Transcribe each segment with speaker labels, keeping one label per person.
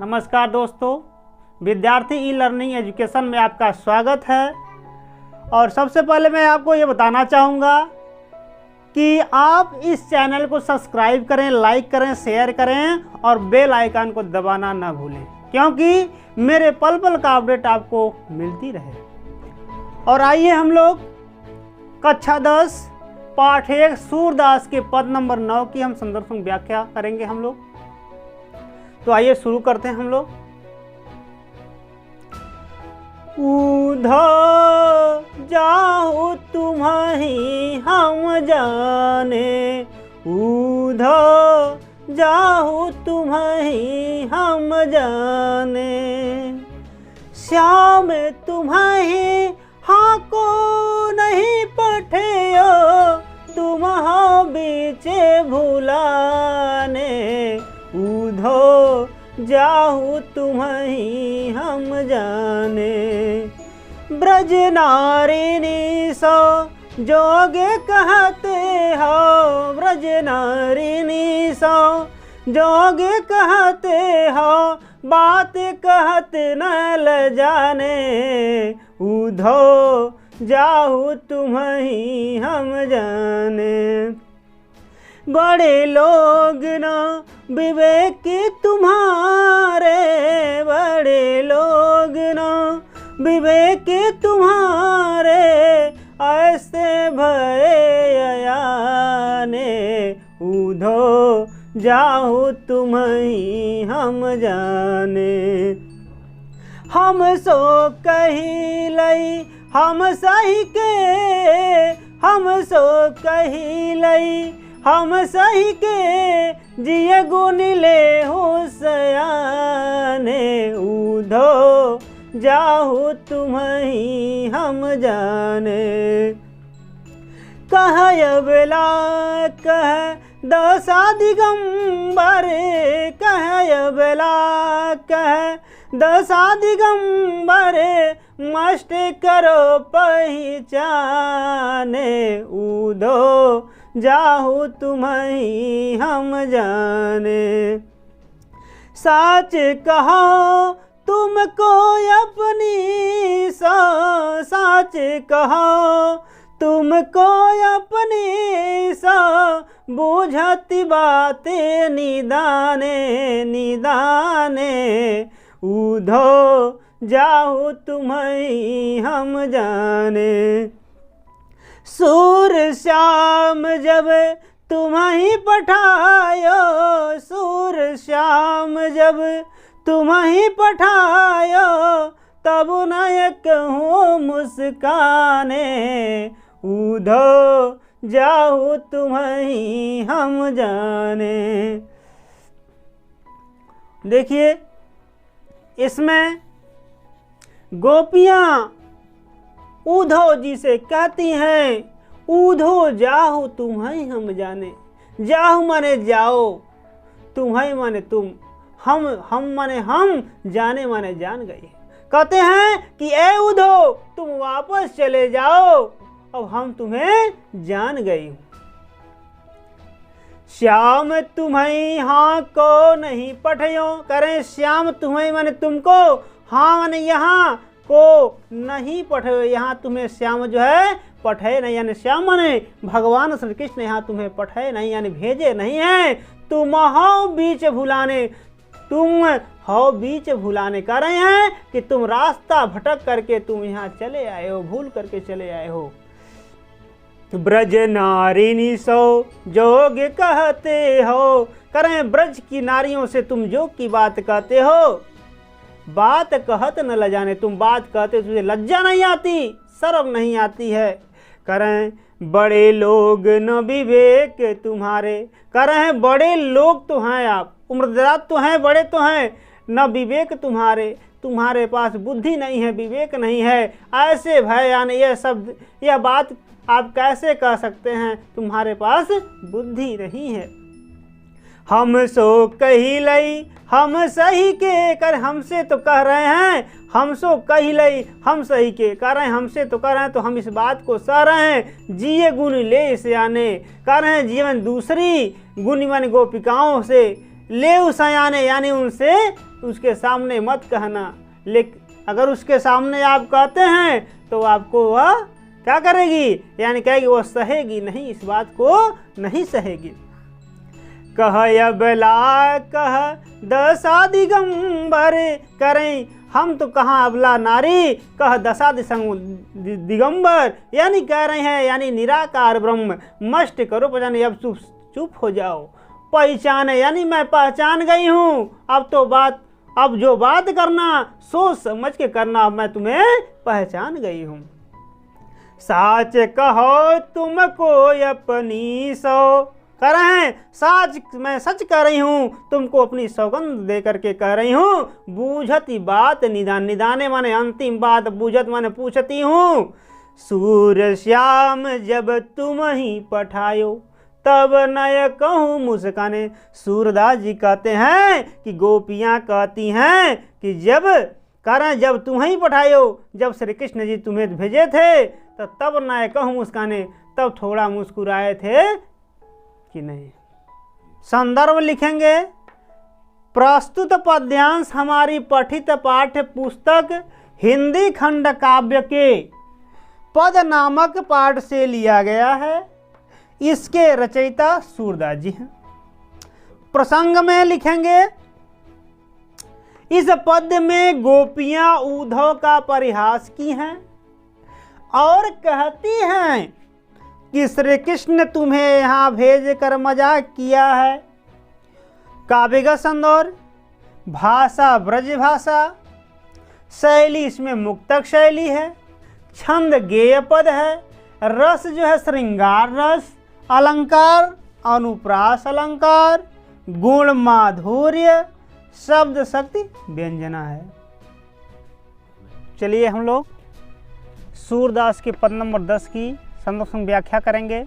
Speaker 1: नमस्कार दोस्तों, विद्यार्थी ई लर्निंग एजुकेशन में आपका स्वागत है। और सबसे पहले मैं आपको ये बताना चाहूँगा कि आप इस चैनल को सब्सक्राइब करें, लाइक करें, शेयर करें और बेल आइकन को दबाना ना भूलें, क्योंकि मेरे पल पल का अपडेट आपको मिलती रहे। और आइए हम लोग कक्षा 10 पाठ 1 सूरदास के पद नंबर 9 की हम संदर्भ व्याख्या करेंगे हम लोग। तो आइए शुरू करते हैं हम लोग। उधो जाहु तुम्हें हम जाने, उधो जाहु तुम्हें हम जाने, श्याम तुम्हें हाँ को नहीं पठेयो, तुम हो बीचे भुलाने, उधो जाहु तुम्हें हम जाने। ब्रज नारिनी सो जोगे कहते हो, ब्रज नारिनी सो जोगे कहते हो, बात कहत न ल जाने, उधो जाहु तुम्हें हम जाने। बड़े लोग न विवेक तुम्हारे, बड़े लोग न विवेक तुम्हारे, ऐसे भय अयाने, उधो जाहु तुम्हें हम जाने। हम सो कही लई हम सही के, हम सो कही लई हम सही के, जिय गुण ले हो सयाने, उधो जाहु तुम्हें हम जाने। कह अबला कह दशा दिगंबर, कह अबला कह दशा दिगंबर, मस्ट करो पहचाने, उधो जाहु तुम्हें हम जाने। साच कहो तुमको अपनी सो, साच कहो तुमको अपनी सो, बूझती बातें निदाने, निदाने, उधो जाहु तुम्हें हम जाने। सूर श्याम जब तुम्हें पठायो, सूर श्याम जब तुम्हें पठायो, तब न कहूँ मुस्काने, उधो जाहु तुम्हें हम जाने। देखिए इसमें गोपियाँ उधो जी से कहती हैं, उधो जाहु तुम्हें हम जाने। जाहु माने जाओ, तुम्हें माने तुम, हम माने हम, जाने माने जान गए। कहते हैं कि ए उधो तुम वापस चले जाओ, अब हम तुम्हें जान गई। श्याम तुम्हें हाँ को नहीं पठयो, करें श्याम तुम्हें माने तुमको, हाँ माने यहाँ को नहीं पठे, यहाँ तुम्हें श्याम जो है पठे नहीं, यानी श्याम माने भगवान श्री कृष्ण यहाँ तुम्हें पठे नहीं, यानी भेजे नहीं है। तुम हो बीच भुलाने, तुम हो बीच भुलाने, कह रहे हैं कि तुम रास्ता भटक करके तुम यहाँ चले आए हो, भूल करके चले आए हो। ब्रज नारिनी सो जोग कहते हो, कह रहे हैं ब्रज की नारियों से तुम जोग की बात कहते हो, बात कहत न लजाने, तुम बात कहते तुझे लज्जा नहीं आती, शर्म नहीं आती है। कह रहे हैं बड़े लोग न विवेक तुम्हारे, कह रहे हैं बड़े लोग तो हैं आप, उम्रदराज तो हैं, बड़े तो हैं, न विवेक तुम्हारे, तुम्हारे पास बुद्धि नहीं है, विवेक नहीं है, ऐसे भय यानी यह शब्द, यह बात आप कैसे कह सकते हैं, तुम्हारे पास बुद्धि नहीं है। हम सो कही लई हम सही के, कर हमसे तो कह रहे हैं, हम सो कही लई हम सही के, कह रहे हैं हमसे तो कह रहे हैं, तो हम इस बात को सह रहे हैं। जिये गुण ले इसे आने, कह रहे हैं जीवन दूसरी गुणवान गोपिकाओं से ले उस आने, यानी उनसे उसके सामने मत कहना। लेकिन अगर उसके सामने आप कहते हैं तो आपको वह क्या करेगी, यानी कहेगी, वो सहेगी नहीं, इस बात को नहीं सहेगी। कह अबला कह दशा दिगंबर करें, हम तो कहाँ अबला नारी, कह दशा दिगंबर, यानी कह रहे हैं यानी निराकार ब्रह्म, मस्ट करो पहचाने, अब चुप हो जाओ, पहचाने यानी मैं पहचान गई हूँ, अब जो बात करना सोच समझ के करना, अब मैं तुम्हें पहचान गई हूँ। साच कहो तुमको अपनी सौ, कह रहे हैं साच, मैं सच कह रही हूँ, तुमको अपनी सौगंध दे करके कह रही हूँ। बूझती बात निदान, निदाने माने अंतिम बात, बूझत माने पूछती हूँ। सूर श्याम जब तुम ही पठायो, तब नय कहूँ मुस्काने। सूरदास जी कहते हैं कि गोपियाँ कहती हैं कि जब तुम ही पठायो, जब श्री कृष्ण जी तुम्हें भेजे थे तो तब नय कहूँ मुस्काने, तब थोड़ा मुस्कुराए थे कि नहीं। संदर्भ लिखेंगे, प्रस्तुत पद्यांश हमारी पठित पाठ्य पुस्तक हिंदी खंड काव्य के पद नामक पाठ से लिया गया है। इसके रचयिता सूरदास जी हैं। प्रसंग में लिखेंगे, इस पद्य में गोपियां उद्धव का परिहास की हैं और कहती हैं कि श्री कृष्ण तुम्हें यहाँ भेज कर मजाक किया है। काव्य का संदर्भ, भाषा ब्रज भाषा, शैली इसमें मुक्तक शैली है, छंद गेय पद है, रस जो है श्रृंगार रस, अलंकार अनुप्रास अलंकार, गुण माधुर्य, शब्द शक्ति व्यंजना है। चलिए हम लोग सूरदास के पद नंबर 10 की संदर्भ व्याख्या करेंगे।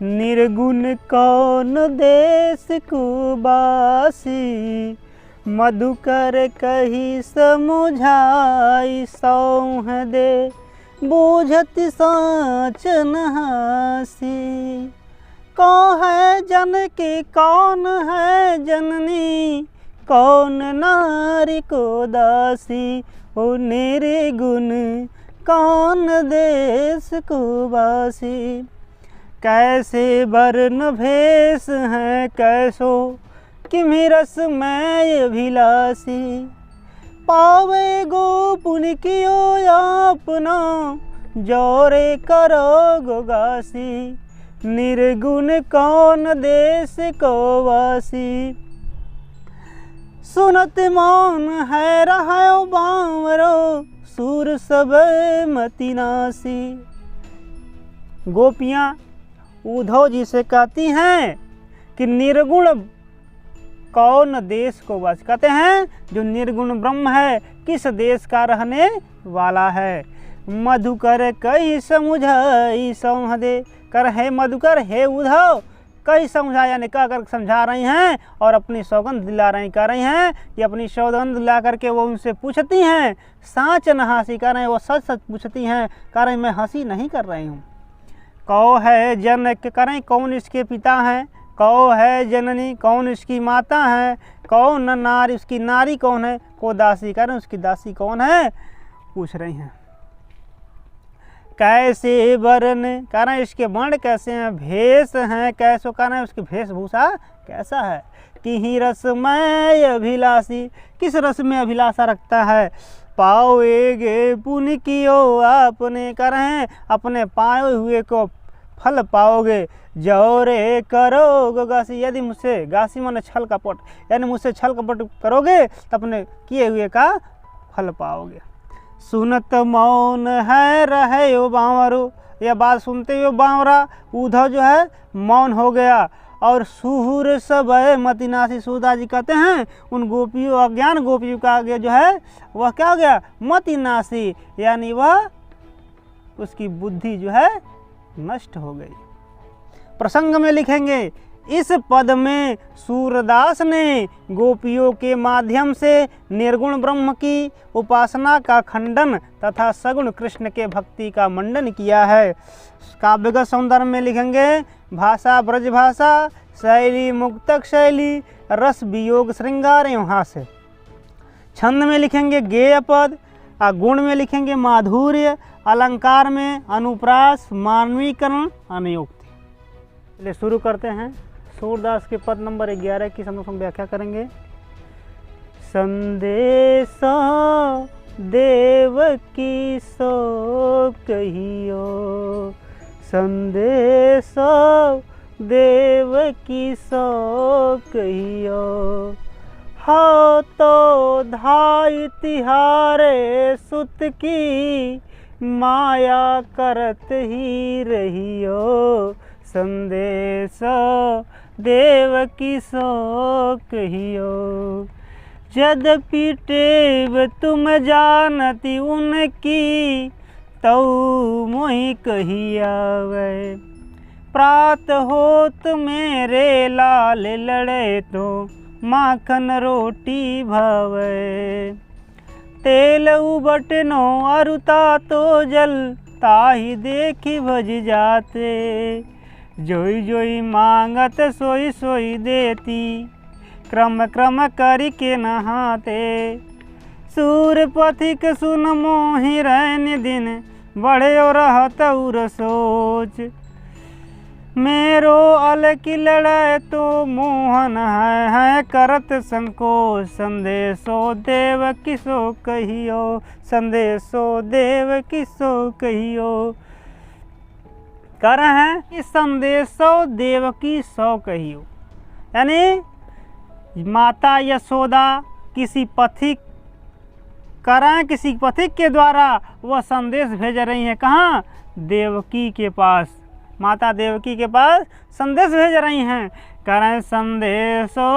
Speaker 1: निर्गुण कौन देश को बासी, मधुकर कही समुझाई, सौह दे बूझत साच नहासी। कौन है जन की कौन है जननी, कौन नारी को दासी, ओ निर्गुण कौन देश को वासी। कैसे वर्ण भेष है कैसो, किमि रसमय अभिलाषी, पावे गो पुनि कियो अपना, जोरे करो गोगासी। निर्गुण कौन देश को वासी, सुनत मौन है रहो बावरो, सूर सब मति नासी। गोपियाँ उद्धव जी से कहती हैं कि निर्गुण कौन देश को वासी, कहते हैं जो निर्गुण ब्रह्म है किस देश का रहने वाला है। मधुकर कई समुझाई सौह दे, कर हे मधुकर हे उद्धव कई समझा, यानी कह कर समझा रही हैं और अपनी सौगंध दिला रही, कह रही हैं कि अपनी सौगंध दिला करके वो उनसे पूछती हैं। साँच न हंसी, कह रहे हैं वो सच सच पूछती हैं, कह रही मैं हंसी नहीं कर रही हूँ। कौ है जनक, करें कौन इसके पिता हैं, कौ है जननी कौन इसकी माता है, कौन नारी उसकी नारी कौन है, को दासी करें उसकी दासी कौन है, पूछ रही हैं। कैसे वर्ण, कह रहे हैं इसके वर्ण कैसे हैं, भेष हैं कैसो, कह रहे हैं उसकी वेशभूषा कैसा है। कि ही रसमय अभिलाषी, किस रस में अभिलाषा रखता है। पाओगे पुण्य कियो आपने, कह रहे हैं अपने पाए हुए को फल पाओगे। जौरे करो गासी, यदि मुझसे, गासी माने छल कपट, यानी मुझसे छल कपट करोगे तो अपने किए हुए का फल पाओगे। सुनत मौन है रहे ओ बावरो, यह बात सुनते हुए बावरा उद्धव जो है मौन हो गया। और सुहुर सब मतिनासी, सूरदास जी कहते हैं उन गोपियों अज्ञान गोपियों का आगे जो है वह क्या हो गया, मतिनासी, यानी वह उसकी बुद्धि जो है नष्ट हो गई। प्रसंग में लिखेंगे, इस पद में सूरदास ने गोपियों के माध्यम से निर्गुण ब्रह्म की उपासना का खंडन तथा सगुण कृष्ण के भक्ति का मंडन किया है। काव्यगत सौंदर्य में लिखेंगे, भाषा ब्रज भाषा, शैली मुक्तक शैली, रस वियोग श्रृंगार एवं हास्य। छंद में लिखेंगे गेय पद, गुण में लिखेंगे माधुर्य, अलंकार में अनुप्रास, मानवीकरण, अनुयोक्ति। चलिए शुरू करते हैं। सूरदास के पद नंबर 11 की हम व्याख्या करेंगे। संदेश देवकी सो कहियो, संदेश देवकी सो कहियो, हो तो धाई तिहारे सुत की, माया करत ही रहियो, संदेश देवकी सो कहियो। यद्यपि टेव तुम जानती उनकी, तऊ मोहि कही आवे, प्रात होत मेरे लाल लड़े तो, माखन रोटी भावे, तेल उबटनो अरुता तो जल, ताही देखी भज जाते, जोई जोई मांगत सोई सोई देती, क्रम क्रम करी के नहाते, सूर पथिक सुन मोहि रैन दिन, बढ़े और रहत उर सोच, मेरो अलग लड़े तो मोहन है करत संकोच, संदेशो देव किसो कहियो, संदेशो देव किसो कहियो। कह रहे हैं कि संदेशो देव की सो कहियो, यानी माता यशोदा किसी पथिक किसी पथिक के द्वारा वह संदेश भेज रही हैं। कहाँ? देवकी के पास, माता देवकी के पास संदेश भेज रही हैं। करें संदेशो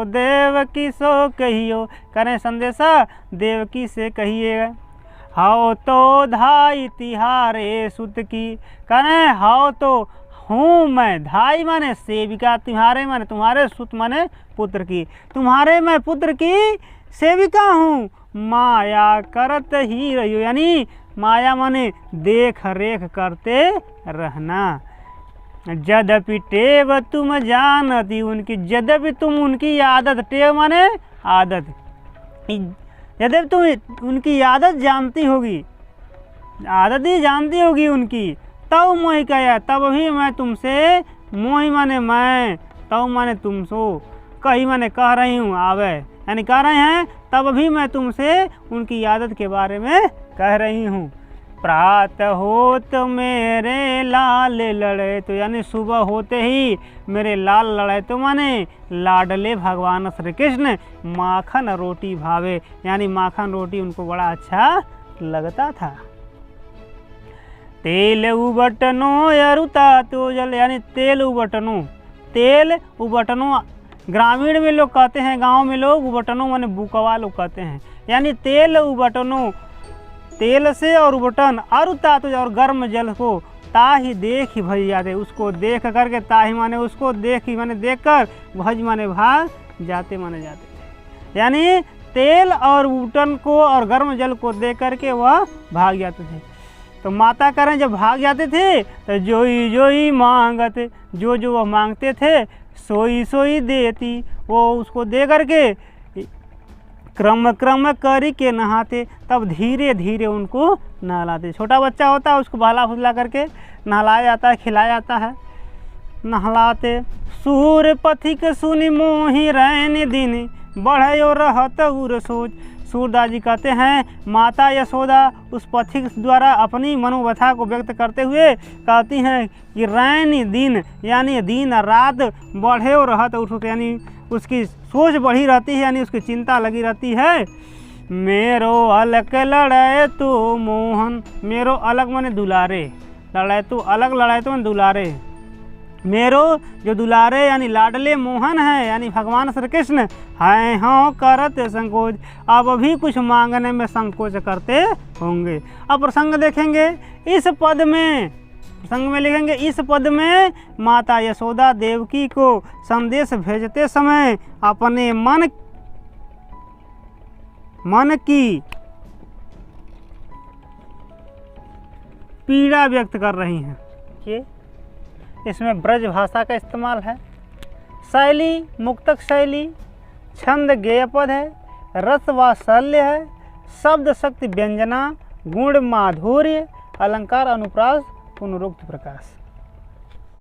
Speaker 1: देवकी सो कहियो, करें संदेशा देवकी से कहिएगा। हाओ तो धाई तिहारे सुत की, करें हाओ तो हूँ मैं, धाई माने सेविका, तिहारे माने तुम्हारे, सुत माने पुत्र की, तुम्हारे मैं पुत्र की सेविका हूँ। माया करत ही रहियो, यानी माया माने देख रेख करते रहना। यद्यपि टेव तुम जानती उनकी, यद्यपि तुम उनकी आदत, टेव माने आदत, यद्यपि तुम उनकी आदत जानती होगी, आदत ही जानती होगी उनकी, तब मोहि कहा, तब भी मैं तुमसे, मोहि माने मैं, तब माने तुमसो, कही माने कह रही हूँ, आवे यानी कह रहे हैं तब भी मैं तुमसे उनकी आदत के बारे में कह रही हूँ। प्रात होत मेरे लाल लड़े तो, यानी सुबह होते ही मेरे लाल लड़े तो माने लाडले भगवान श्री कृष्ण, माखन रोटी भावे, यानी माखन रोटी उनको बड़ा अच्छा लगता था। तेल उबटनो अरुता तो जल, यानी तेल उबटनो, तेल उबटनो ग्रामीण में लोग कहते हैं, गांव में लोग उबटनो माने बुकवा लोग कहते हैं, यानी तेल उबटनो, तेल से और उबटन अरुता तो, और गर्म जल को ताही देख ही भज जाते, उसको देख करके, ताही माने उसको, देख ही माने देख कर, भज माने भाग जाते माने जाते, यानी तेल और उबटन को और गर्म जल को देख करके वह भाग जाते थे। तो माता करें जब भाग जाते थे तो जोई जोई मांगते, जो जो वह मांगते थे सोई सोई देती, वो उसको दे करके क्रम क्रम करी के नहाते, तब धीरे धीरे उनको नहलाते। छोटा बच्चा होता है उसको बहला फुसला करके नहलाया जाता है, खिलाया जाता है, नहलाते। सूर पथिक सुनि मोहि रैन दिन, बढ़यो रहत उर सोच। सूरदास जी कहते हैं माता यशोदा उस पथिक द्वारा अपनी मनोव्यथा को व्यक्त करते हुए कहती हैं कि रैन दिन, यानी दिन रात, बढ़े और रहत उठ, यानी उसकी सोच बढ़ी रहती है, यानी उसकी चिंता लगी रहती है। मेरो अलग लड़े तो मोहन, मेरो अलग माने दुलारे, लड़ाए तो अलग, लड़ाए तो दुलारे, मेरो जो दुलारे यानी लाडले मोहन है, यानी भगवान श्री कृष्ण हैं, हाँ करत संकोच, अब भी कुछ मांगने में संकोच करते होंगे। अब प्रसंग देखेंगे इस पद में, प्रसंग में लिखेंगे इस पद में माता यशोदा देवकी को संदेश भेजते समय अपने मन की पीड़ा व्यक्त कर रही हैं। ये इसमें ब्रज भाषा का इस्तेमाल है। शैली मुक्तक शैली, छंद गेयपद है, रस वात्सल्य है, शब्द शक्ति व्यंजना, गुण माधुर्य, अलंकार अनुप्रास, पुनरुक्त प्रकाश।